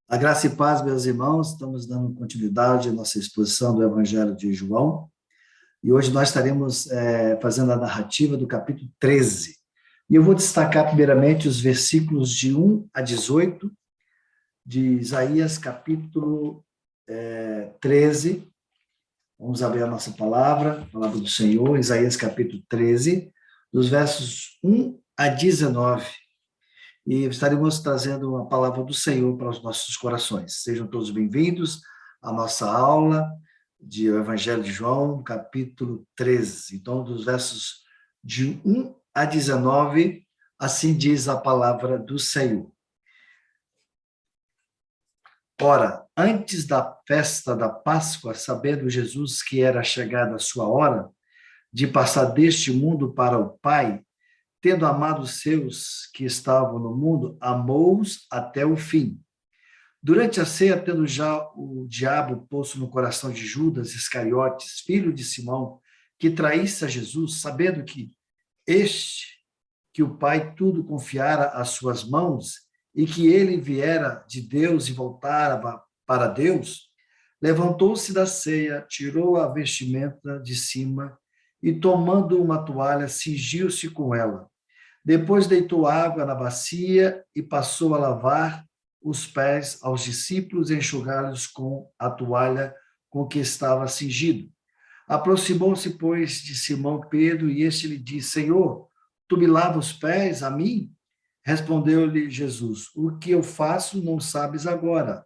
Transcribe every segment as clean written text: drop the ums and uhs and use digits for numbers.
A graça e paz, meus irmãos, estamos dando continuidade à nossa exposição do Evangelho de João, e hoje nós estaremos fazendo a narrativa do capítulo 13. E eu vou destacar primeiramente os versículos de 1 a 18 de Isaías, capítulo 13. Vamos abrir a nossa palavra, a palavra do Senhor, Isaías, capítulo 13, dos versos 1 a 19. E estaremos trazendo a palavra do Senhor para os nossos corações. Sejam todos bem-vindos à nossa aula de Evangelho de João, capítulo 13. Então, dos versos de 1 a 19, assim diz a palavra do Senhor. Ora, antes da festa da Páscoa, sabendo Jesus que era chegada a sua hora de passar deste mundo para o Pai, tendo amado os seus que estavam no mundo, amou-os até o fim. Durante a ceia, tendo já o diabo posto no coração de Judas Iscariotes, filho de Simão, que traísse a Jesus, sabendo que o Pai tudo confiara às suas mãos e que ele viera de Deus e voltara para Deus, levantou-se da ceia, tirou a vestimenta de cima e, tomando uma toalha, cingiu-se com ela. Depois deitou água na bacia e passou a lavar os pés aos discípulos e enxugá-los com a toalha com que estava cingido. Aproximou-se, pois, de Simão Pedro e este lhe disse: Senhor, tu me lavas os pés a mim? Respondeu-lhe Jesus: O que eu faço não sabes agora,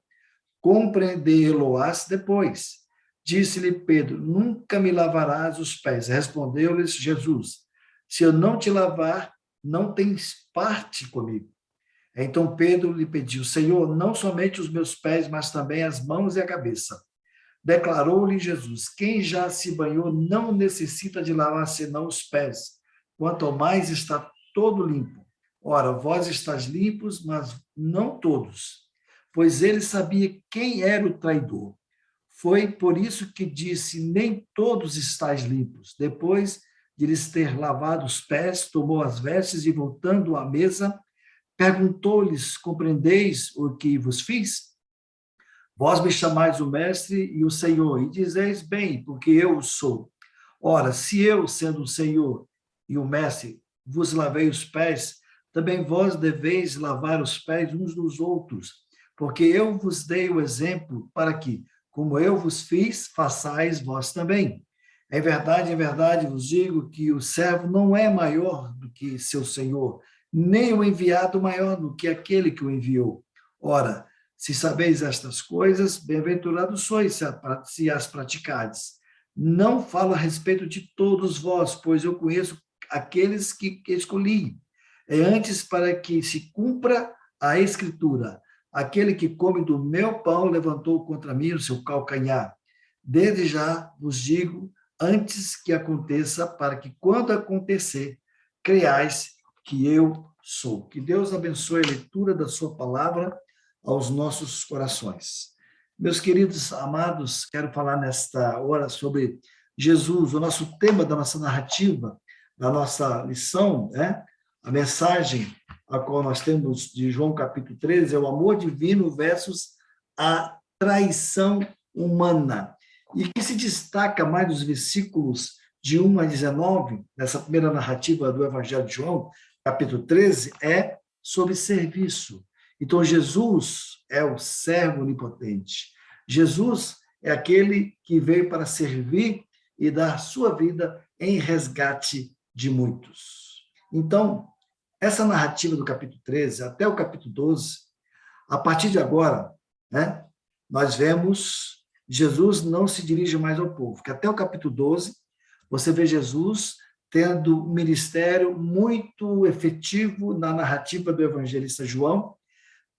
compreendê-lo-ás depois. Disse-lhe Pedro: Nunca me lavarás os pés. Respondeu-lhes Jesus: Se eu não te lavar, não tens parte comigo. Então Pedro lhe pediu: Senhor, não somente os meus pés, mas também as mãos e a cabeça. Declarou-lhe Jesus: Quem já se banhou não necessita de lavar senão os pés, quanto ao mais está todo limpo. Ora, vós estáis limpos, mas não todos. Pois ele sabia quem era o traidor. Foi por isso que disse: Nem todos estáis limpos. Depois de lhes ter lavado os pés, tomou as vestes e, voltando à mesa, perguntou-lhes: Compreendeis o que vos fiz? Vós me chamais o mestre e o Senhor, e dizeis bem, porque eu o sou. Ora, se eu, sendo o Senhor e o mestre, vos lavei os pés, também vós deveis lavar os pés uns dos outros, porque eu vos dei o exemplo para que, como eu vos fiz, façais vós também. Em verdade vos digo que o servo não é maior do que seu senhor, nem o enviado maior do que aquele que o enviou. Ora, se sabeis estas coisas, bem-aventurados sois se as praticardes. Não falo a respeito de todos vós, pois eu conheço aqueles que escolhi. É antes para que se cumpra a Escritura. Aquele que come do meu pão levantou contra mim o seu calcanhar. Desde já vos digo, antes que aconteça, para que quando acontecer, creiais que eu sou. Que Deus abençoe a leitura da sua palavra aos nossos corações. Meus queridos amados, quero falar nesta hora sobre Jesus, o nosso tema da nossa narrativa, da nossa lição, né? A mensagem a qual nós temos de João capítulo 13 é o amor divino versus a traição humana. E que se destaca mais nos versículos de 1 a 19, nessa primeira narrativa do Evangelho de João, capítulo 13, é sobre serviço. Então, Jesus é o servo onipotente. Jesus é aquele que veio para servir e dar sua vida em resgate de muitos. Então, essa narrativa do capítulo 13 até o capítulo 12, a partir de agora, né, nós vemos Jesus não se dirige mais ao povo, que até o capítulo 12, você vê Jesus tendo um ministério muito efetivo na narrativa do evangelista João,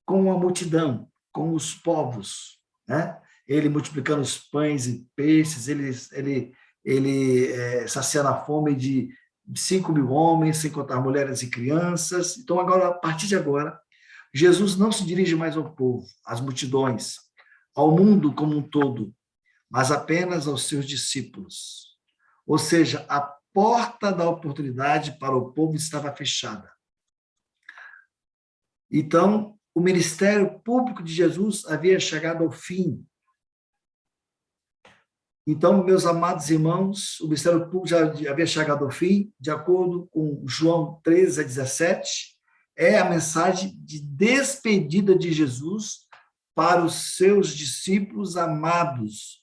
com a multidão, com os povos, né? Ele multiplicando os pães e peixes, ele saciando a fome de 5.000 homens, sem contar mulheres e crianças. Então, agora, a partir de agora, Jesus não se dirige mais ao povo, às multidões, ao mundo como um todo, mas apenas aos seus discípulos. Ou seja, a porta da oportunidade para o povo estava fechada. Então, o ministério público de Jesus havia chegado ao fim. Então, meus amados irmãos, o ministério público já havia chegado ao fim, de acordo com João 13:17, é a mensagem de despedida de Jesus para os seus discípulos amados,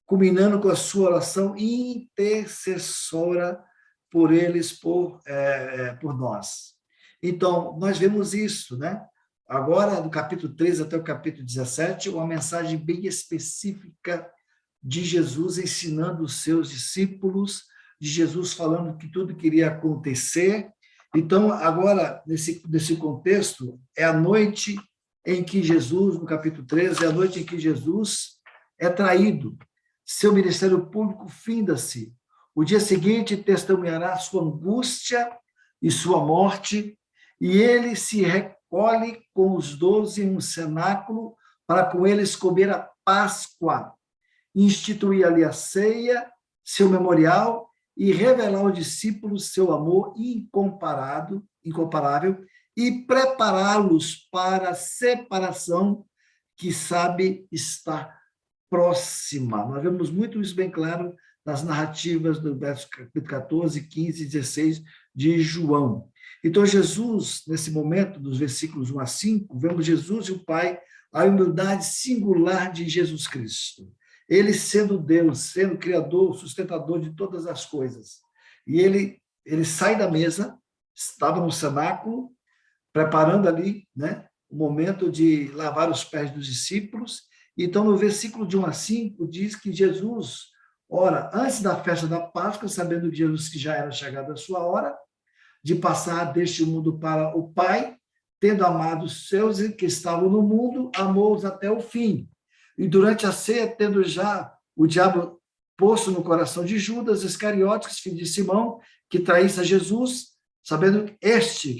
culminando com a sua oração intercessora por eles, por nós. Então, nós vemos isso, né? Agora, do capítulo 13 até o capítulo 17, uma mensagem bem específica de Jesus ensinando os seus discípulos, de Jesus falando que tudo queria acontecer. Então, agora, nesse contexto, é a noite em que Jesus, no capítulo 13, é a noite em que Jesus é traído. Seu ministério público finda-se. O dia seguinte testemunhará sua angústia e sua morte, e ele se recolhe com os 12 em um cenáculo para com eles comer a Páscoa, instituir ali a ceia, seu memorial, e revelar aos discípulos seu amor incomparável, e prepará-los para a separação que sabe estar próxima. Nós vemos muito isso bem claro nas narrativas do verso capítulo 14, 15 e 16 de João. Então, Jesus, nesse momento, dos versículos 1 a 5, vemos Jesus e o Pai, a humildade singular de Jesus Cristo. Ele sendo Deus, sendo Criador, sustentador de todas as coisas. E ele sai da mesa, estava no cenáculo, preparando ali, né, o momento de lavar os pés dos discípulos. Então, no versículo de 1 a 5, diz que Jesus, ora, antes da festa da Páscoa, sabendo que Jesus que já era chegada a sua hora, de passar deste mundo para o Pai, tendo amado os seus que estavam no mundo, amou-os até o fim. E durante a ceia, tendo já o diabo posto no coração de Judas Iscariotes, filho de Simão, que traísse a Jesus, sabendo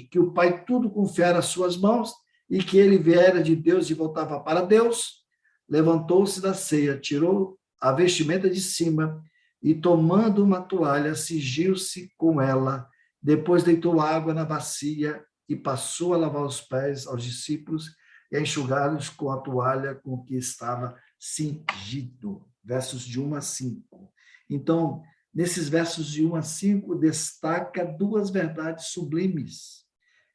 que o Pai tudo confiara às suas mãos e que ele viera de Deus e voltava para Deus, levantou-se da ceia, tirou a vestimenta de cima e, tomando uma toalha, cingiu-se com ela. Depois deitou água na bacia e passou a lavar os pés aos discípulos e a enxugá-los com a toalha com que estava cingido. Versos de 1 a 5. Então, nesses versos de 1 a 5, destaca duas verdades sublimes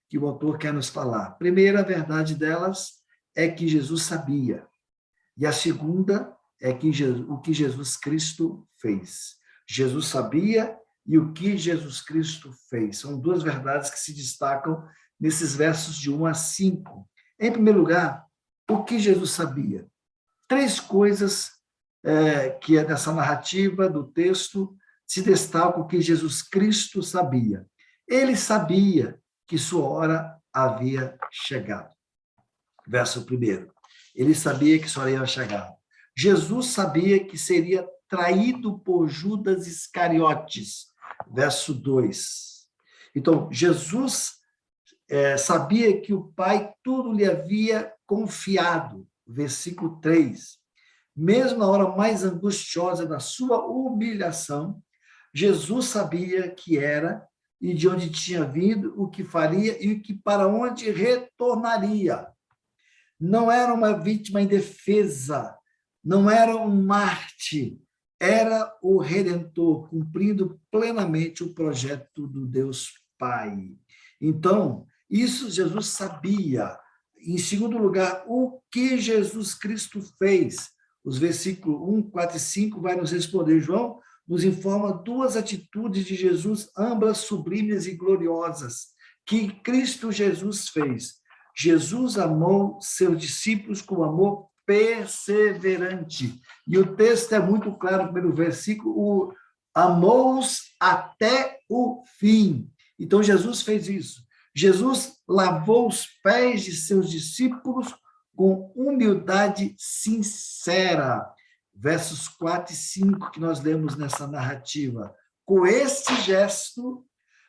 que o autor quer nos falar. A primeira verdade delas é que Jesus sabia. E a segunda é que o que Jesus Cristo fez. Jesus sabia e o que Jesus Cristo fez. São duas verdades que se destacam nesses versos de 1 a 5. Em primeiro lugar, o que Jesus sabia? Três coisas que é dessa narrativa do texto se destacam o que Jesus Cristo sabia. Ele sabia que sua hora havia chegado. Verso 1. Ele sabia que sua hora havia chegado. Jesus sabia que seria traído por Judas Iscariotes. Verso 2. Então, Jesus sabia que o Pai tudo lhe havia confiado. Versículo 3. Mesmo na hora mais angustiosa da sua humilhação, Jesus sabia que era e de onde tinha vindo, o que faria e para onde retornaria. Não era uma vítima indefesa, não era um Marte, era o Redentor, cumprindo plenamente o projeto do Deus Pai. Então, isso Jesus sabia. Em segundo lugar, o que Jesus Cristo fez? Os versículos 1, 4 e 5 vai nos responder. João nos informa duas atitudes de Jesus, ambas sublimes e gloriosas, que Cristo Jesus fez. Jesus amou seus discípulos com amor perseverante. E o texto é muito claro pelo versículo, amou-os até o fim. Então, Jesus fez isso. Jesus lavou os pés de seus discípulos com humildade sincera. Versos 4 e 5 que nós lemos nessa narrativa. Com este gesto,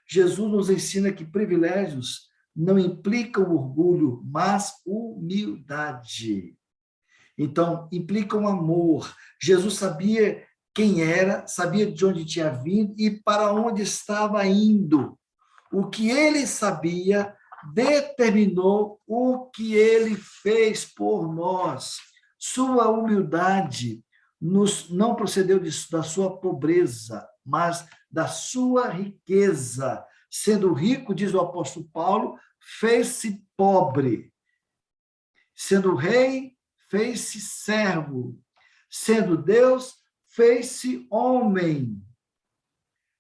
Jesus nos ensina que privilégios não implicam orgulho, mas humildade. Então, implicam amor. Jesus sabia quem era, sabia de onde tinha vindo e para onde estava indo. O que ele sabia determinou o que ele fez por nós. Sua humildade não procedeu da sua pobreza, mas da sua riqueza. Sendo rico, diz o apóstolo Paulo, fez-se pobre. Sendo rei, fez-se servo. Sendo Deus, fez-se homem.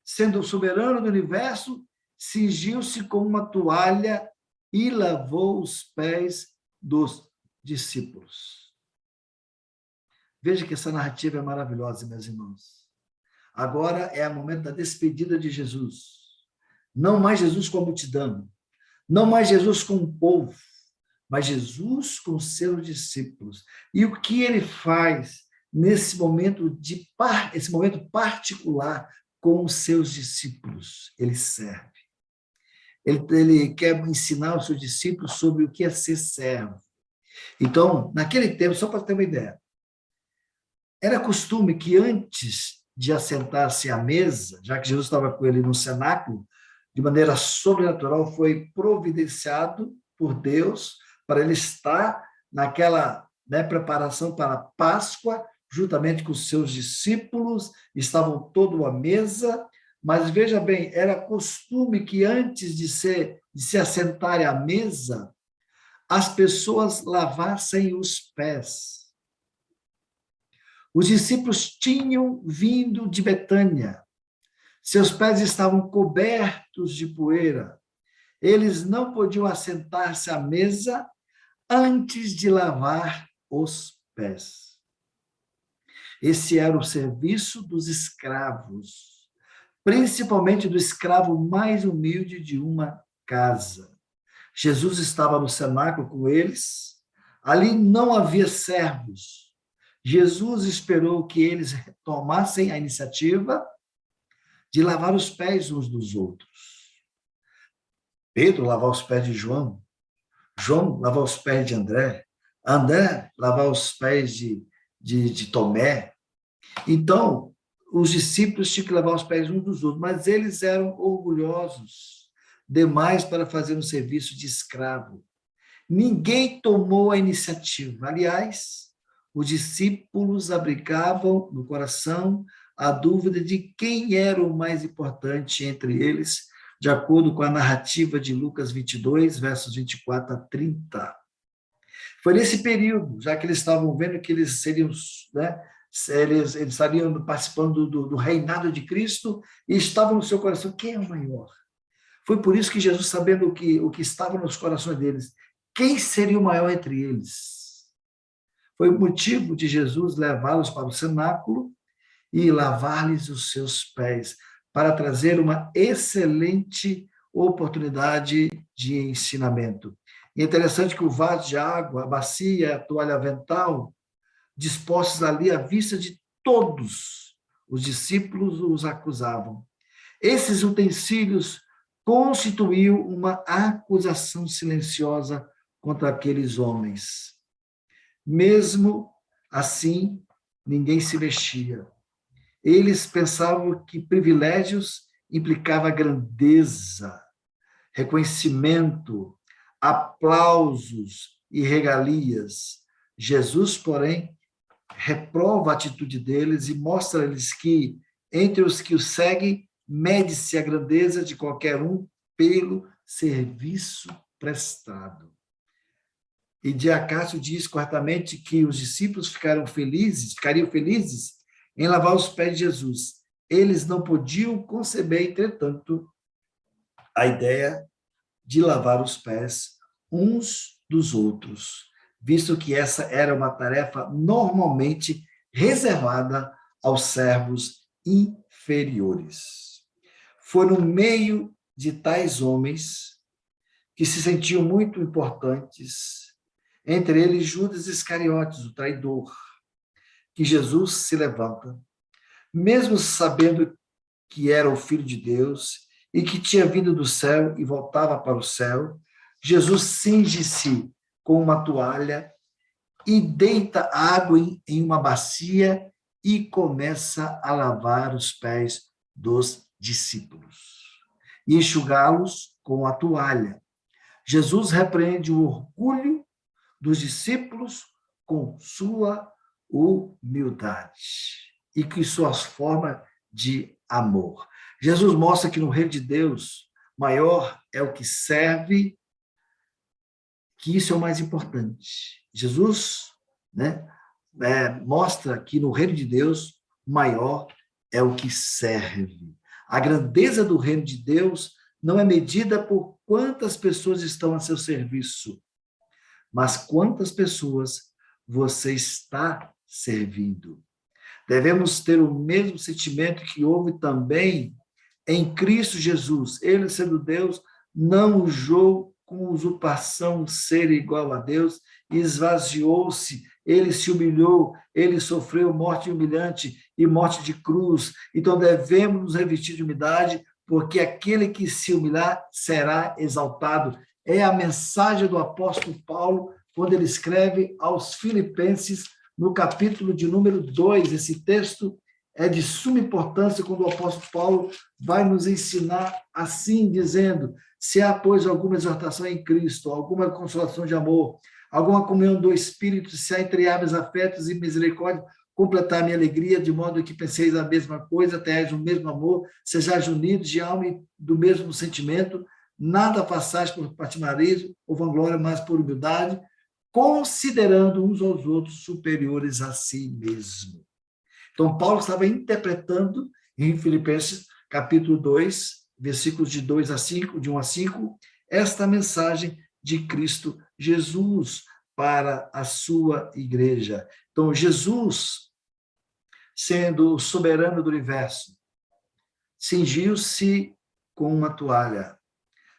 Sendo soberano do universo, cingiu-se com uma toalha e lavou os pés dos discípulos. Veja que essa narrativa é maravilhosa, meus irmãos. Agora é o momento da despedida de Jesus. Não mais Jesus com a multidão, não mais Jesus com o povo, mas Jesus com seus discípulos. E o que ele faz nesse momento esse momento particular com os seus discípulos? Ele serve. Ele quer ensinar os seus discípulos sobre o que é ser servo. Então, naquele tempo, só para ter uma ideia, era costume que antes de assentar-se à mesa, já que Jesus estava com ele no cenáculo, de maneira sobrenatural, foi providenciado por Deus para ele estar naquela preparação para a Páscoa, juntamente com os seus discípulos, estavam todos à mesa, mas veja bem, era costume que antes de se assentarem à mesa, as pessoas lavassem os pés. Os discípulos tinham vindo de Betânia. Seus pés estavam cobertos de poeira. Eles não podiam assentar-se à mesa antes de lavar os pés. Esse era o serviço dos escravos, principalmente do escravo mais humilde de uma casa. Jesus estava no cenáculo com eles. Ali não havia servos. Jesus esperou que eles tomassem a iniciativa de lavar os pés uns dos outros. Pedro lavar os pés de João, João lavar os pés de André, André lavar os pés de Tomé. Então, os discípulos tinham que lavar os pés uns dos outros, mas eles eram orgulhosos demais para fazer um serviço de escravo. Ninguém tomou a iniciativa. Aliás, os discípulos abrigavam no coração a dúvida de quem era o mais importante entre eles, de acordo com a narrativa de Lucas 22, versos 24 a 30. Foi nesse período, já que eles estavam vendo que eles seriam, eles estariam participando do reinado de Cristo, e estavam no seu coração, quem é o maior? Foi por isso que Jesus, sabendo o que estava nos corações deles, quem seria o maior entre eles? Foi o motivo de Jesus levá-los para o cenáculo e lavar-lhes os seus pés, para trazer uma excelente oportunidade de ensinamento. E é interessante que o vaso de água, a bacia, a toalha avental, dispostos ali à vista de todos, os discípulos os acusavam. Esses utensílios constituíam uma acusação silenciosa contra aqueles homens. Mesmo assim, ninguém se mexia. Eles pensavam que privilégios implicava grandeza, reconhecimento, aplausos e regalias. Jesus, porém, reprova a atitude deles e mostra-lhes que, entre os que o seguem, mede-se a grandeza de qualquer um pelo serviço prestado. E de Acácio diz corretamente que os discípulos ficariam felizes em lavar os pés de Jesus. Eles não podiam conceber, entretanto, a ideia de lavar os pés uns dos outros, visto que essa era uma tarefa normalmente reservada aos servos inferiores. Foi no meio de tais homens que se sentiam muito importantes, entre eles Judas Iscariotes, o traidor, que Jesus se levanta, mesmo sabendo que era o Filho de Deus e que tinha vindo do céu e voltava para o céu, Jesus cinge-se com uma toalha e deita água em uma bacia e começa a lavar os pés dos discípulos e enxugá-los com a toalha. Jesus repreende o orgulho dos discípulos com sua humildade e com suas formas de amor. Jesus mostra que no reino de Deus, maior é o que serve, que isso é o mais importante. Jesus, né, mostra que no reino de Deus, maior é o que serve. A grandeza do reino de Deus não é medida por quantas pessoas estão a seu serviço, mas quantas pessoas você está servindo. Devemos ter o mesmo sentimento que houve também em Cristo Jesus. Ele, sendo Deus, não usou com usurpação ser igual a Deus, e esvaziou-se, ele se humilhou, ele sofreu morte humilhante e morte de cruz. Então devemos nos revestir de humildade, porque aquele que se humilhar será exaltado. É a mensagem do apóstolo Paulo, quando ele escreve aos Filipenses, no capítulo de número 2. Esse texto é de suma importância quando o apóstolo Paulo vai nos ensinar assim, dizendo: se há, pois, alguma exortação em Cristo, alguma consolação de amor, alguma comunhão do Espírito, se há entreáveis afetos e misericórdia, completar a minha alegria, de modo que penseis a mesma coisa, tenhais o mesmo amor, sejais unidos de alma e do mesmo sentimento, nada façais por patimarismo ou vanglória, mas por humildade, considerando uns aos outros superiores a si mesmo. Então, Paulo estava interpretando em Filipenses, capítulo 2, versículos de 2 a 5, de 1 a 5, esta mensagem de Cristo Jesus para a sua igreja. Então, Jesus, sendo o soberano do universo, cingiu-se com uma toalha.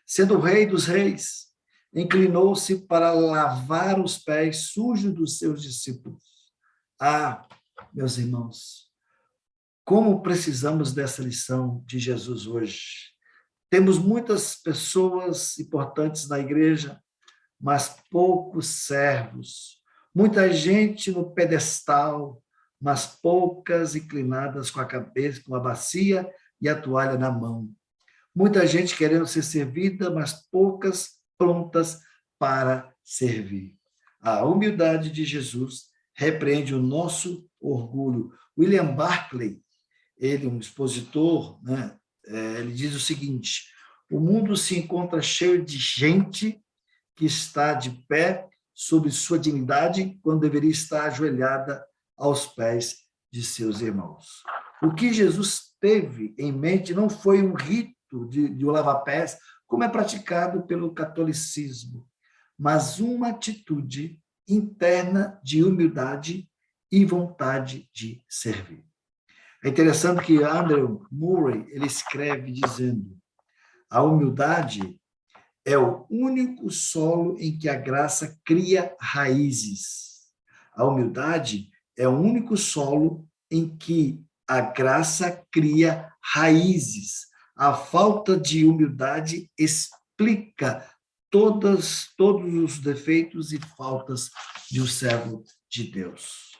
Sendo o rei dos reis, inclinou-se para lavar os pés sujos dos seus discípulos. Ah, meus irmãos, como precisamos dessa lição de Jesus hoje. Temos muitas pessoas importantes na igreja, mas poucos servos. Muita gente no pedestal, mas poucas inclinadas com a cabeça, com a bacia e a toalha na mão. Muita gente querendo ser servida, mas poucas prontas para servir. A humildade de Jesus repreende o nosso orgulho. William Barclay, ele, um expositor, né, ele diz o seguinte: o mundo se encontra cheio de gente que está de pé sobre sua dignidade, quando deveria estar ajoelhada aos pés de seus irmãos. O que Jesus teve em mente não foi um rito de lava-pés, como é praticado pelo catolicismo, mas uma atitude interna de humildade e vontade de servir. É interessante que Andrew Murray ele escreve dizendo: a humildade é o único solo em que a graça cria raízes. A humildade é o único solo em que a graça cria raízes. A falta de humildade explica todos os defeitos e faltas de um servo de Deus.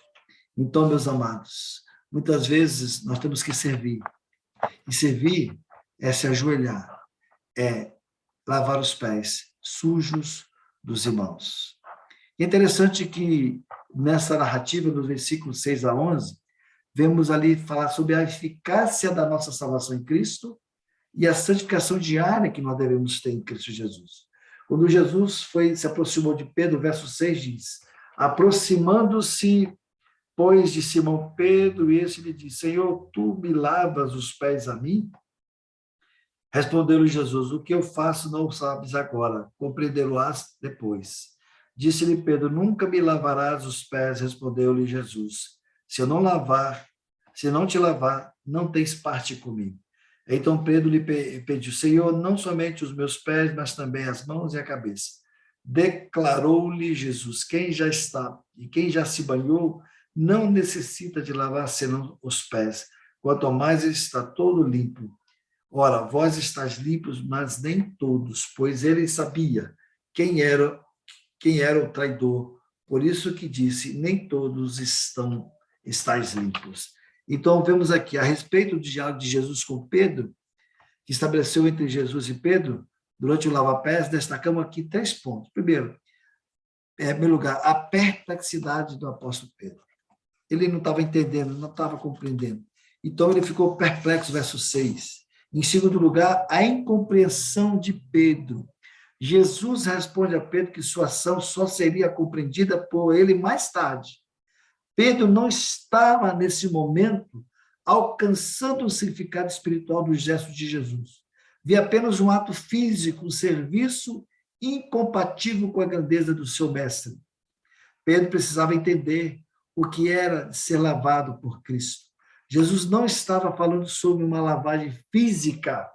Então, meus amados, muitas vezes nós temos que servir. E servir é se ajoelhar, é lavar os pés sujos dos irmãos. E é interessante que nessa narrativa, nos versículos 6 a 11, vemos ali falar sobre a eficácia da nossa salvação em Cristo e a santificação diária que nós devemos ter em Cristo Jesus. Quando Jesus se aproximou de Pedro, verso 6 diz: aproximando-se, pois, de Simão Pedro, e esse lhe disse: Senhor, tu me lavas os pés a mim? Respondeu-lhe Jesus: o que eu faço não sabes agora, compreenderás depois. Disse-lhe Pedro: nunca me lavarás os pés. Respondeu-lhe Jesus: se não te lavar, não tens parte comigo. Então Pedro lhe pediu: Senhor, não somente os meus pés, mas também as mãos e a cabeça. Declarou-lhe Jesus: quem já está e quem já se banhou não necessita de lavar senão os pés, quanto mais ele está todo limpo. Ora, vós estáis limpos, mas nem todos, pois ele sabia quem era o traidor. Por isso que disse: nem todos estáis limpos. Então, vemos aqui, a respeito do diálogo de Jesus com Pedro, que estabeleceu entre Jesus e Pedro, durante o lava-pés, destacamos aqui 3 pontos. Primeiro, em primeiro lugar, a perplexidade do apóstolo Pedro. Ele não estava entendendo, não estava compreendendo. Então, ele ficou perplexo, verso 6. Em segundo lugar, a incompreensão de Pedro. Jesus responde a Pedro que sua ação só seria compreendida por ele mais tarde. Pedro não estava, nesse momento, alcançando o significado espiritual dos gestos de Jesus. Via apenas um ato físico, um serviço incompatível com a grandeza do seu mestre. Pedro precisava entender o que era ser lavado por Cristo. Jesus não estava falando sobre uma lavagem física,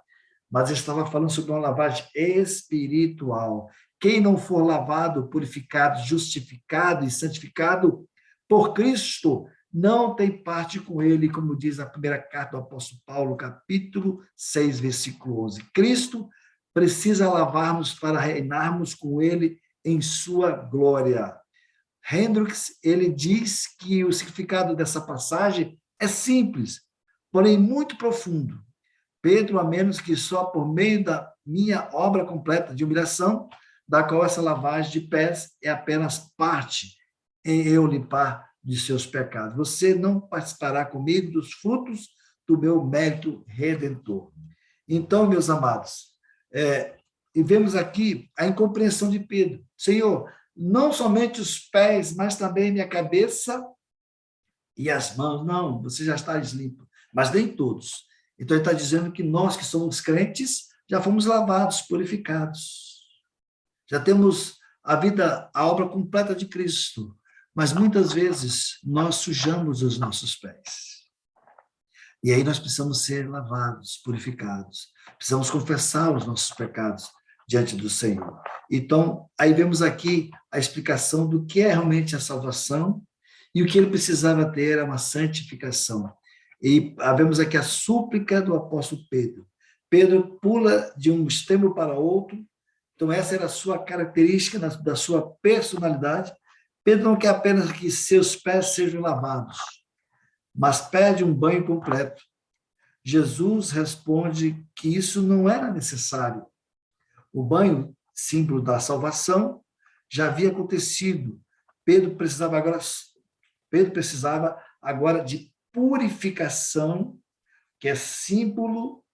mas estava falando sobre uma lavagem espiritual. Quem não for lavado, purificado, justificado e santificado por Cristo, não tem parte com ele, como diz a primeira carta do apóstolo Paulo, capítulo 6, versículo 11. Cristo precisa lavar-nos para reinarmos com ele em sua glória. Hendricks, ele diz que o significado dessa passagem é simples, porém muito profundo. Pedro, a menos que só por meio da minha obra completa de humilhação, da qual essa lavagem de pés é apenas parte em eu limpar de seus pecados. Você não participará comigo dos frutos do meu mérito redentor. Então, meus amados, e vemos aqui a incompreensão de Pedro. Senhor, não somente os pés, mas também minha cabeça e as mãos. Não, você já está limpo, mas nem todos. Então, ele está dizendo que nós que somos crentes, já fomos lavados, purificados. Já temos a obra completa de Cristo. Mas, muitas vezes, nós sujamos os nossos pés. E aí nós precisamos ser lavados, purificados. Precisamos confessar os nossos pecados diante do Senhor. Então, aí vemos aqui a explicação do que é realmente a salvação e o que ele precisava ter era uma santificação. E vemos aqui a súplica do apóstolo Pedro. Pedro pula de um extremo para outro, então essa era a sua característica, da sua personalidade. Pedro não quer apenas que seus pés sejam lavados, mas pede um banho completo. Jesus responde que isso não era necessário. O banho, símbolo da salvação, já havia acontecido. Pedro precisava agora de purificação, que é símbolo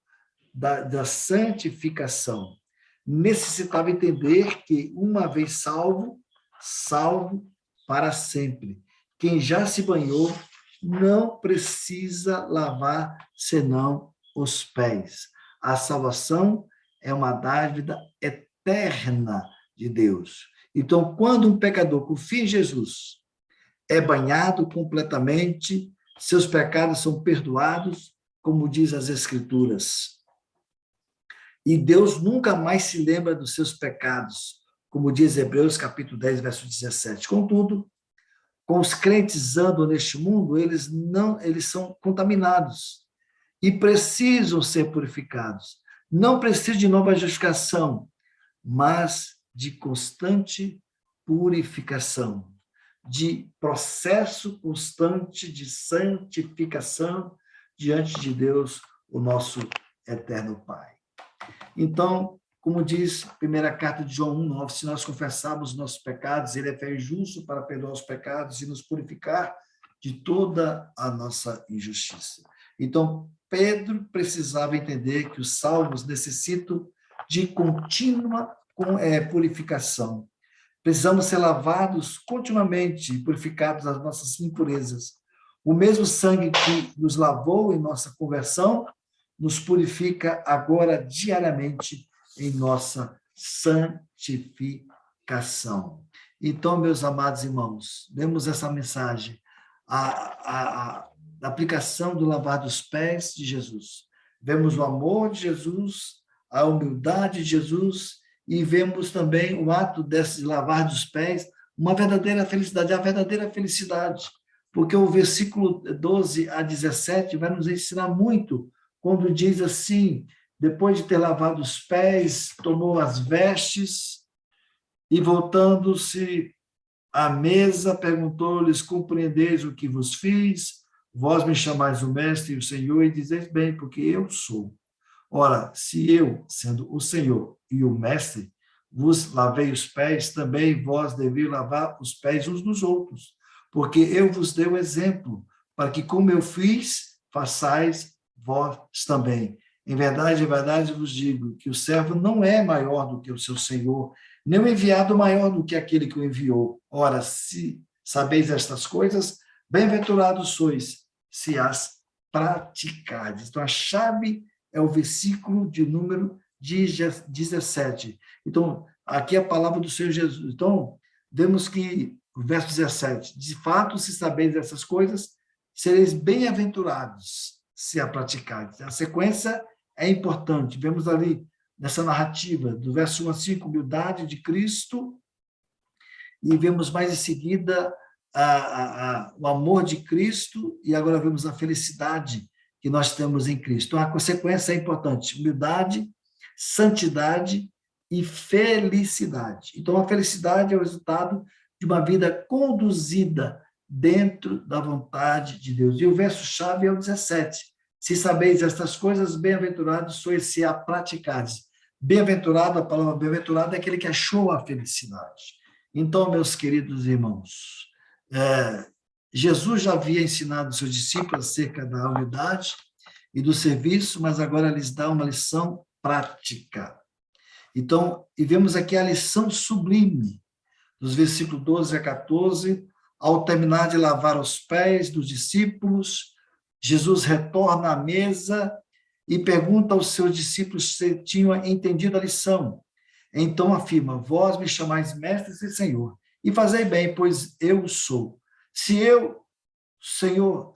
da santificação. Necessitava entender que, uma vez salvo, salvo para sempre. Quem já se banhou não precisa lavar senão os pés. A salvação é uma dádiva eterna de Deus. Então, quando um pecador confia em Jesus, é banhado completamente, seus pecados são perdoados, como diz as Escrituras. E Deus nunca mais se lembra dos seus pecados, como diz Hebreus capítulo 10, verso 17. Contudo, com os crentes andam neste mundo, eles são contaminados e precisam ser purificados. Não precisam de nova justificação, mas de constante purificação, de processo constante de santificação diante de Deus, o nosso eterno Pai. Então, como diz a primeira carta de João 1,9, se nós confessarmos nossos pecados, ele é fiel e justo para perdoar os pecados e nos purificar de toda a nossa injustiça. Então, Pedro precisava entender que os salvos necessitam de contínua purificação. Precisamos ser lavados continuamente e purificados das nossas impurezas. O mesmo sangue que nos lavou em nossa conversão nos purifica agora diariamente em nossa santificação. Então, meus amados irmãos, vemos essa mensagem, a aplicação do lavar dos pés de Jesus. Vemos o amor de Jesus, a humildade de Jesus, e vemos também o ato desse lavar dos pés, uma verdadeira felicidade, a verdadeira felicidade, porque o versículo 12 a 17 vai nos ensinar muito, quando diz assim: depois de ter lavado os pés, tomou as vestes e, voltando-se à mesa, perguntou-lhes: compreendeis o que vos fiz? Vós me chamais o mestre e o Senhor, e dizeis bem, porque eu sou. Ora, se eu, sendo o Senhor e o Mestre, vos lavei os pés, também vós deveis lavar os pés uns dos outros, porque eu vos dei o exemplo, para que, como eu fiz, façais vós também. Em verdade, vos digo que o servo não é maior do que o seu senhor, nem o enviado maior do que aquele que o enviou. Ora, se sabeis estas coisas, bem-aventurados sois, se as praticardes. Então, a chave é o versículo de número 17. Então, aqui é a palavra do Senhor Jesus. Então, vemos que o verso 17, de fato, se sabeis essas coisas, sereis bem-aventurados se a praticardes. A sequência é importante. Vemos ali, nessa narrativa, do verso 1 a 5, humildade de Cristo, e vemos mais em seguida o amor de Cristo, e agora vemos a felicidade que nós temos em Cristo. Então, a consequência é importante: humildade, santidade e felicidade. Então, a felicidade é o resultado de uma vida conduzida dentro da vontade de Deus. E o verso-chave é o 17. Se sabeis estas coisas, bem-aventurados sois se a praticardes. Bem-aventurado, a palavra bem-aventurado é aquele que achou a felicidade. Então, meus queridos irmãos, Jesus já havia ensinado os seus discípulos acerca da unidade e do serviço, mas agora lhes dá uma lição prática. Então, e vemos aqui a lição sublime, dos versículos 12 a 14, ao terminar de lavar os pés dos discípulos, Jesus retorna à mesa e pergunta aos seus discípulos se tinham entendido a lição. Então afirma: vós me chamais mestres e Senhor, e fazei bem, pois eu sou. Se eu,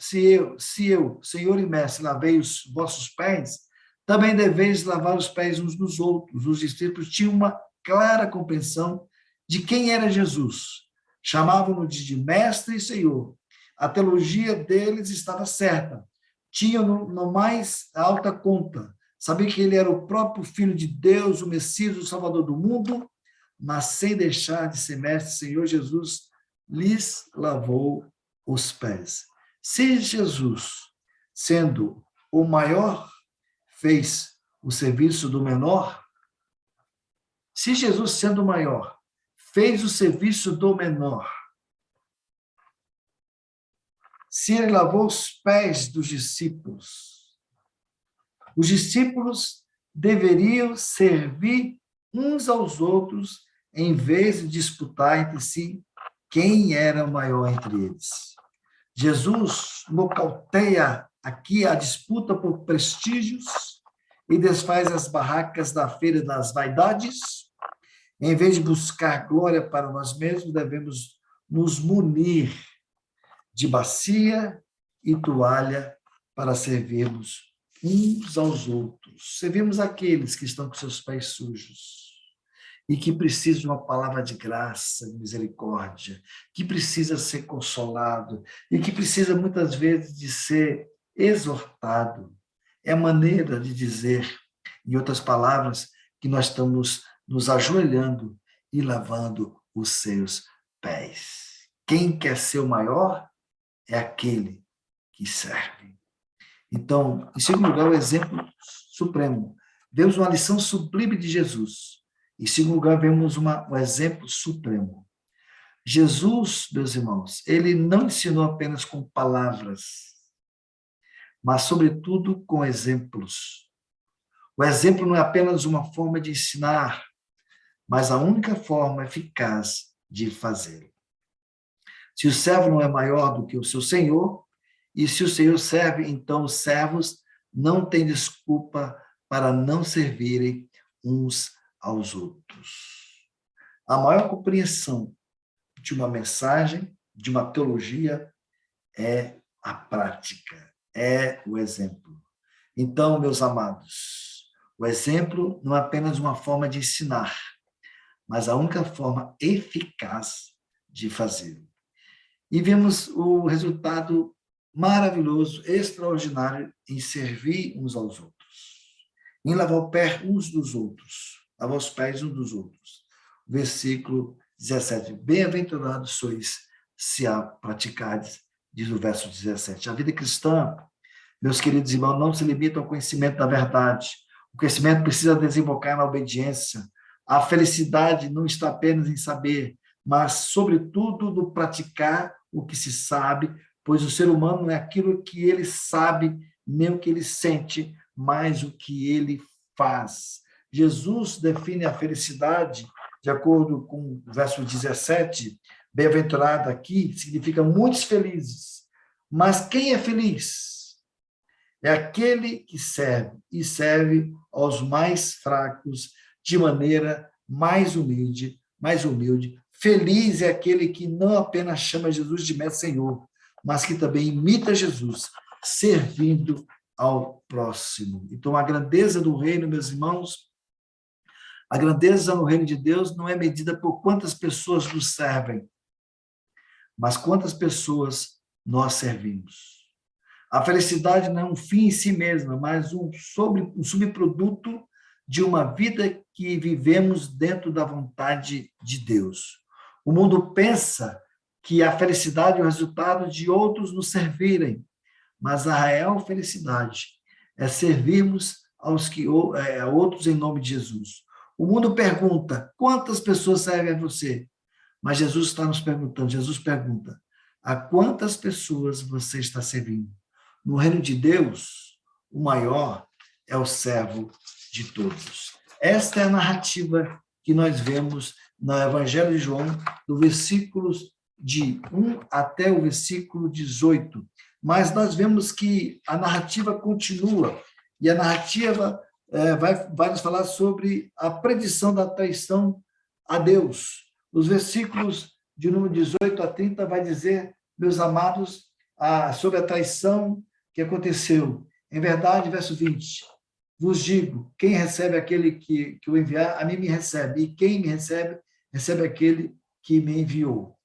Senhor e mestre, lavei os vossos pés, também deveis lavar os pés uns dos outros. Os discípulos tinham uma clara compreensão de quem era Jesus. Chamavam-no de mestre e Senhor. A teologia deles estava certa. Tinham no mais alta conta. Sabia que ele era o próprio Filho de Deus, o Messias, o Salvador do mundo, mas sem deixar de ser mestre, Senhor Jesus lhes lavou os pés. Se Jesus, sendo o maior, fez o serviço do menor, se Jesus, sendo o maior, fez o serviço do menor, se ele lavou os pés dos discípulos, os discípulos deveriam servir uns aos outros em vez de disputar entre si quem era o maior entre eles. Jesus nocauteia aqui a disputa por prestígios e desfaz as barracas da feira das vaidades. Em vez de buscar glória para nós mesmos, devemos nos munir de bacia e toalha para servirmos uns aos outros. Servimos aqueles que estão com seus pés sujos e que precisam de uma palavra de graça, de misericórdia, que precisa ser consolado e que precisa muitas vezes de ser exortado. É a maneira de dizer, em outras palavras, que nós estamos nos ajoelhando e lavando os seus pés. Quem quer ser o maior é aquele que serve. Então, em segundo lugar, o exemplo supremo. Vemos uma lição sublime de Jesus. Em segundo lugar, vemos um exemplo supremo. Jesus, meus irmãos, ele não ensinou apenas com palavras, mas, sobretudo, com exemplos. O exemplo não é apenas uma forma de ensinar, mas a única forma eficaz de fazê-lo. Se o servo não é maior do que o seu senhor, e se o Senhor serve, então os servos não têm desculpa para não servirem uns aos outros. A maior compreensão de uma mensagem, de uma teologia, é a prática, é o exemplo. Então, meus amados, o exemplo não é apenas uma forma de ensinar, mas a única forma eficaz de fazê-lo. E vemos o resultado maravilhoso, extraordinário em servir uns aos outros, em lavar o pé uns dos outros, lavar os pés uns dos outros. Versículo 17. Bem-aventurados sois se a praticardes, diz o verso 17. A vida cristã, meus queridos irmãos, não se limita ao conhecimento da verdade O conhecimento precisa desembocar na obediência. A felicidade não está apenas em saber, mas, sobretudo, no praticar o que se sabe, pois o ser humano não é aquilo que ele sabe, nem o que ele sente, mas o que ele faz. Jesus define a felicidade, de acordo com o verso 17, bem-aventurado aqui, significa muitos felizes. Mas quem é feliz? É aquele que serve, e serve aos mais fracos de maneira mais humilde. Feliz é aquele que não apenas chama Jesus de Mestre Senhor, mas que também imita Jesus, servindo ao próximo. Então, a grandeza do reino, meus irmãos, a grandeza no reino de Deus não é medida por quantas pessoas nos servem, mas quantas pessoas nós servimos. A felicidade não é um fim em si mesma, mas um subproduto de uma vida que vivemos dentro da vontade de Deus. O mundo pensa que a felicidade é o resultado de outros nos servirem, mas a real felicidade é servirmos a outros em nome de Jesus. O mundo pergunta, quantas pessoas servem a você? Mas Jesus está nos perguntando, Jesus pergunta, a quantas pessoas você está servindo? No reino de Deus, o maior é o servo de todos. Esta é a narrativa que nós vemos no Evangelho de João, do versículos de 1 até o versículo 18. Mas nós vemos que a narrativa continua, e a narrativa vai nos falar sobre a predição da traição a Deus. Os versículos de número 18 a 30 vai dizer, meus amados, sobre a traição que aconteceu. Em verdade, verso 20, vos digo, quem recebe aquele que o enviar, a mim me recebe, e quem me recebe, recebe aquele que me enviou.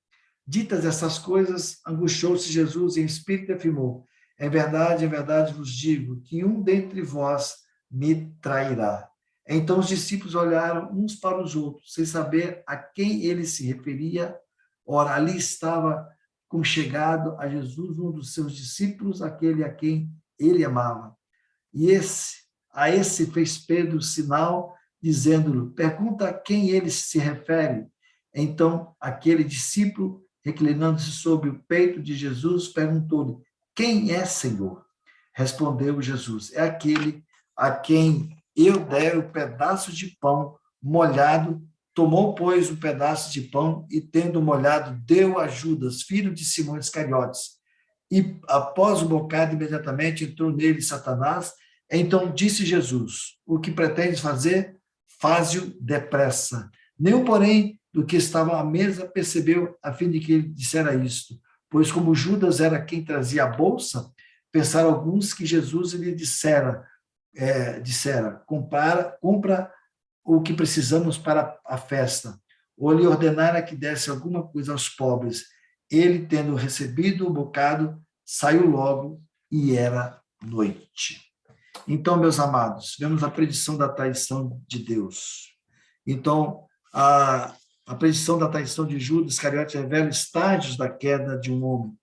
Ditas essas coisas, angustiou-se Jesus em espírito e afirmou, em verdade vos digo, que um dentre vós me trairá. Então os discípulos olharam uns para os outros, sem saber a quem ele se referia. Ora, ali estava conchegado a Jesus um dos seus discípulos, aquele a quem ele amava. E a esse fez Pedro sinal, dizendo-lhe, pergunta a quem ele se refere. Então, aquele discípulo, reclinando-se sobre o peito de Jesus, perguntou-lhe, quem é, Senhor? Respondeu Jesus, é aquele a quem eu der o pedaço de pão molhado. Tomou, pois, um pedaço de pão e, tendo molhado, deu a Judas, filho de Simão Iscariotes. E, após o bocado, imediatamente entrou nele Satanás. Então disse Jesus, o que pretendes fazer, faze-o depressa. Nenhum, porém, do que estava à mesa percebeu a fim de que ele dissera isto, pois como Judas era quem trazia a bolsa, pensaram alguns que Jesus lhe dissera, compra o que precisamos para a festa, ou lhe ordenara que desse alguma coisa aos pobres. Ele, tendo recebido o bocado, saiu logo e era noite. Então, meus amados, vemos a predição da traição de Deus. Então, a predição da traição de Judas Iscariote revela estágios da queda de um homem.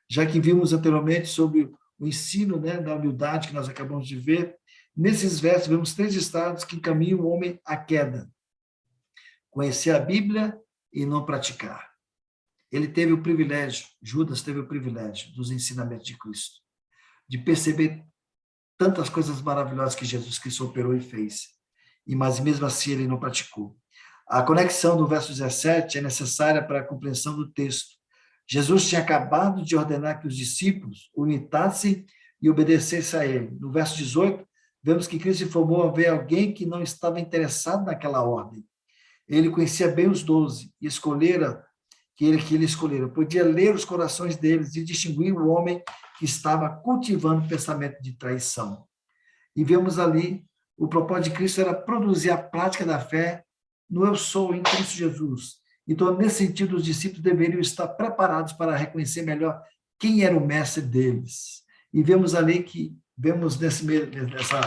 Já que vimos anteriormente sobre o ensino, da humildade que nós acabamos de ver, nesses versos vemos 3 estados que encaminham o homem à queda. Conhecer a Bíblia e não praticar. Ele teve o privilégio, Judas teve o privilégio dos ensinamentos de Cristo, de perceber tantas coisas maravilhosas que Jesus Cristo operou e fez, mas mesmo assim ele não praticou. A conexão do verso 17 é necessária para a compreensão do texto. Jesus tinha acabado de ordenar que os discípulos o imitassem e obedecessem a ele. No verso 18, vemos que Cristo informou haver alguém que não estava interessado naquela ordem. Ele conhecia bem os 12 e que ele escolhera. Podia ler os corações deles e distinguir o homem que estava cultivando o pensamento de traição. E vemos ali, o propósito de Cristo era produzir a prática da fé no eu sou em Cristo Jesus. Então, nesse sentido, os discípulos deveriam estar preparados para reconhecer melhor quem era o mestre deles. E vemos ali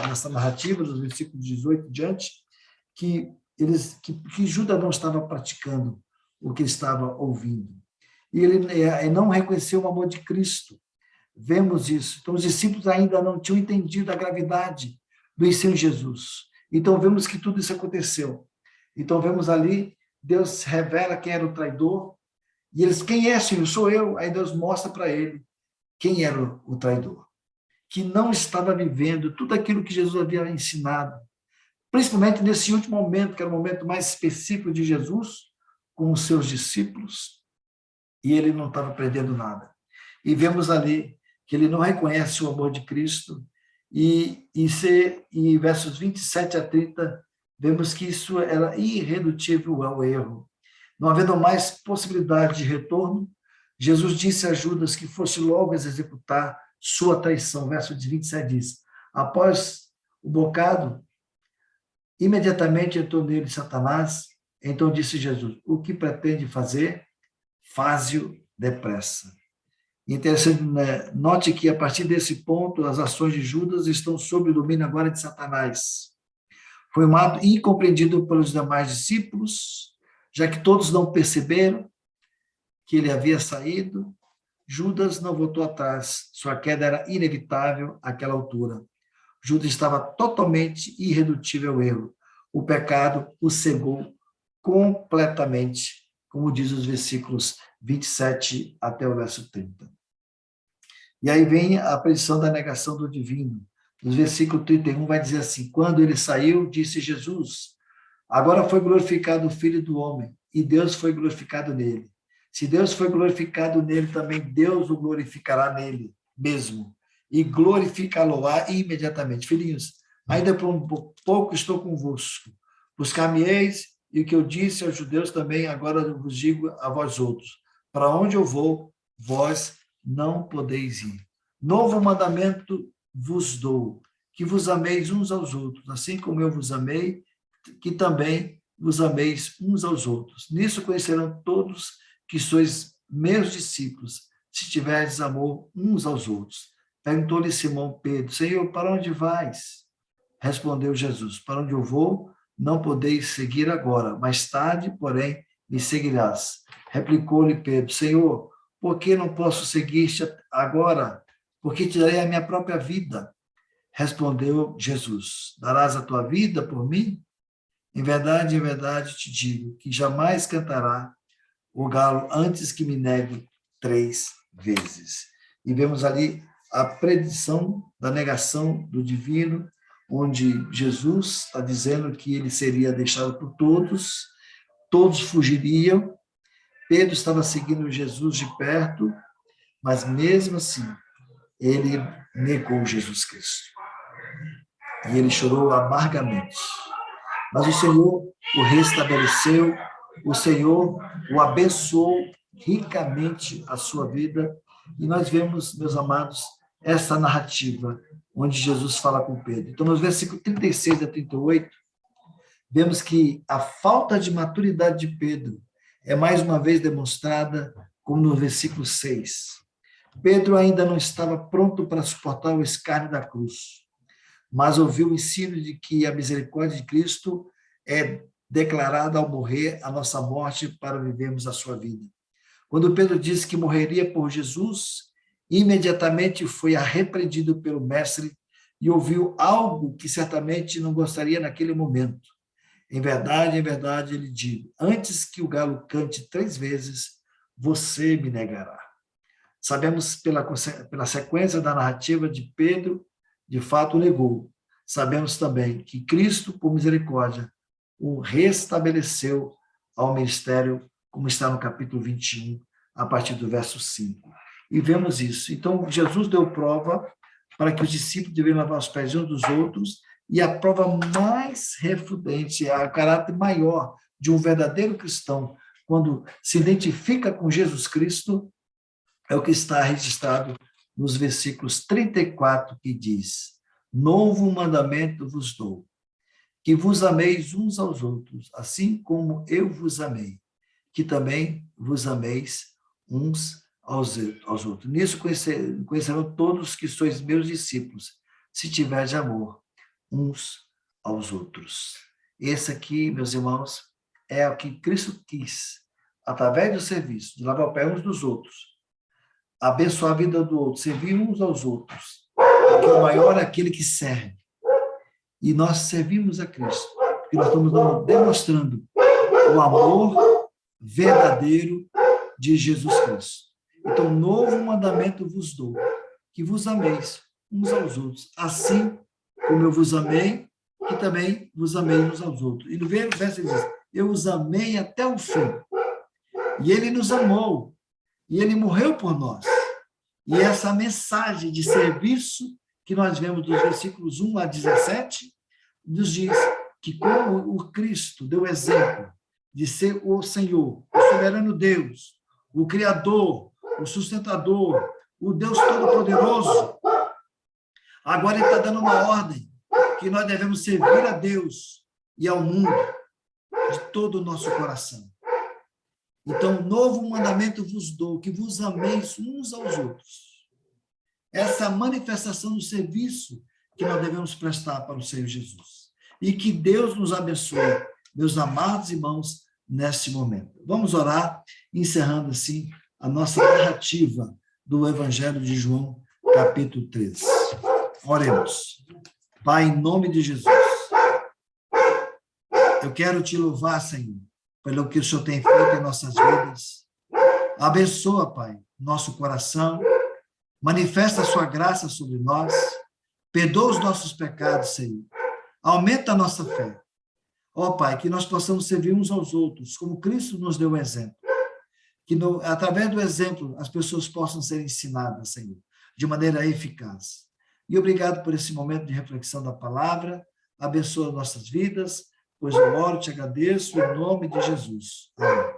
nessa narrativa, dos versículos 18 diante, que Judas não estava praticando o que ele estava ouvindo. E ele não reconheceu o amor de Cristo. Vemos isso. Então, os discípulos ainda não tinham entendido a gravidade do ensino de Jesus. Então, vemos que tudo isso aconteceu. Então, vemos ali, Deus revela quem era o traidor, e eles, quem é, Senhor? Sou eu. Aí Deus mostra para ele quem era o traidor, que não estava vivendo tudo aquilo que Jesus havia ensinado, principalmente nesse último momento, que era o momento mais específico de Jesus, com os seus discípulos, e ele não estava aprendendo nada. E vemos ali que ele não reconhece o amor de Cristo, e versos 27 a 30, vemos que isso era irredutível ao erro. Não havendo mais possibilidade de retorno, Jesus disse a Judas que fosse logo executar sua traição. Verso 27 diz: após o bocado, imediatamente entrou nele Satanás. Então disse Jesus: o que pretende fazer, faze-o depressa. Interessante, né? Note que a partir desse ponto, as ações de Judas estão sob o domínio agora de Satanás. Foi um ato incompreendido pelos demais discípulos, já que todos não perceberam que ele havia saído. Judas não voltou atrás, sua queda era inevitável àquela altura. Judas estava totalmente irredutível ao erro. O pecado o cegou completamente, como diz os versículos 27 até o verso 30. E aí vem a predição da negação do divino. No versículo 31 vai dizer assim: quando ele saiu, disse Jesus: agora foi glorificado o Filho do Homem, e Deus foi glorificado nele. Se Deus foi glorificado nele, também Deus o glorificará nele mesmo, e glorificá-lo-á imediatamente. Filhinhos, ainda por um pouco estou convosco. Buscar-me-eis, e o que eu disse aos judeus também, agora eu vos digo a vós outros: para onde eu vou, vós não podeis ir. Novo mandamento vos dou, que vos ameis uns aos outros, assim como eu vos amei, que também vos ameis uns aos outros. Nisso conhecerão todos que sois meus discípulos, se tiverdes amor uns aos outros. Perguntou-lhe Simão Pedro: Senhor, para onde vais? Respondeu Jesus: para onde eu vou, não podeis seguir agora, mais tarde, porém, me seguirás. Replicou-lhe Pedro: Senhor, por que não posso seguir-te agora? Porque te darei a minha própria vida. Respondeu Jesus: darás a tua vida por mim? Em verdade te digo que jamais cantará o galo antes que me negue 3 vezes. E vemos ali a predição da negação do divino, onde Jesus está dizendo que ele seria deixado por todos, todos fugiriam. Pedro estava seguindo Jesus de perto, mas mesmo assim, ele negou Jesus Cristo. E ele chorou amargamente. Mas o Senhor o restabeleceu, o Senhor o abençoou ricamente a sua vida. E nós vemos, meus amados, essa narrativa onde Jesus fala com Pedro. Então, nos versículos 36 a 38, vemos que a falta de maturidade de Pedro é mais uma vez demonstrada, como no versículo 6. Pedro ainda não estava pronto para suportar o escárnio da cruz, mas ouviu o ensino de que a misericórdia de Cristo é declarada ao morrer a nossa morte para vivermos a sua vida. Quando Pedro disse que morreria por Jesus, imediatamente foi arrepreendido pelo mestre e ouviu algo que certamente não gostaria naquele momento. Em verdade, ele diz: antes que o galo cante 3 vezes, você me negará. Sabemos pela sequência da narrativa de Pedro, de fato o negou. Sabemos também que Cristo, por misericórdia, o restabeleceu ao ministério, como está no capítulo 21, a partir do verso 5. E vemos isso. Então, Jesus deu prova para que os discípulos deveriam lavar os pés uns dos outros, e a prova mais refutante, o caráter maior de um verdadeiro cristão, quando se identifica com Jesus Cristo, é o que está registrado nos versículos 34, que diz: novo mandamento vos dou, que vos ameis uns aos outros, assim como eu vos amei, que também vos ameis uns aos outros. Nisso conhecerão todos que sois meus discípulos, se tiverdes amor uns aos outros. Esse aqui, meus irmãos, é o que Cristo quis, através do serviço, de lavar o pé uns dos outros, abençoar a vida do outro, servir uns aos outros, porque o maior é aquele que serve. E nós servimos a Cristo, porque nós estamos demonstrando o amor verdadeiro de Jesus Cristo. Então, novo mandamento vos dou, que vos ameis uns aos outros, assim como eu vos amei, que também vos amei uns aos outros. E no verso ele diz, eu os amei até o fim. E ele nos amou, e ele morreu por nós. E essa mensagem de serviço que nós vemos dos versículos 1 a 17, nos diz que como o Cristo deu exemplo de ser o Senhor, o soberano Deus, o Criador, o sustentador, o Deus Todo-Poderoso, agora ele está dando uma ordem que nós devemos servir a Deus e ao mundo de todo o nosso coração. Então, novo mandamento vos dou, que vos ameis uns aos outros. Essa manifestação do serviço que nós devemos prestar para o Senhor Jesus. E que Deus nos abençoe, meus amados irmãos, neste momento. Vamos orar, encerrando assim a nossa narrativa do Evangelho de João, capítulo 13. Oremos. Pai, em nome de Jesus, eu quero te louvar, Senhor, pelo que o Senhor tem feito em nossas vidas. Abençoa, Pai, nosso coração, manifesta a sua graça sobre nós, perdoa os nossos pecados, Senhor, aumenta a nossa fé. Ó Pai, que nós possamos servir uns aos outros, como Cristo nos deu o exemplo. Que através do exemplo as pessoas possam ser ensinadas, Senhor, de maneira eficaz. E obrigado por esse momento de reflexão da palavra, abençoa nossas vidas, pois eu oro e te agradeço em nome de Jesus. Amém.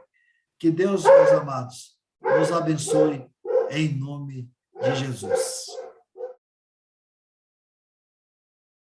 Que Deus, meus amados, nos abençoe em nome de Jesus.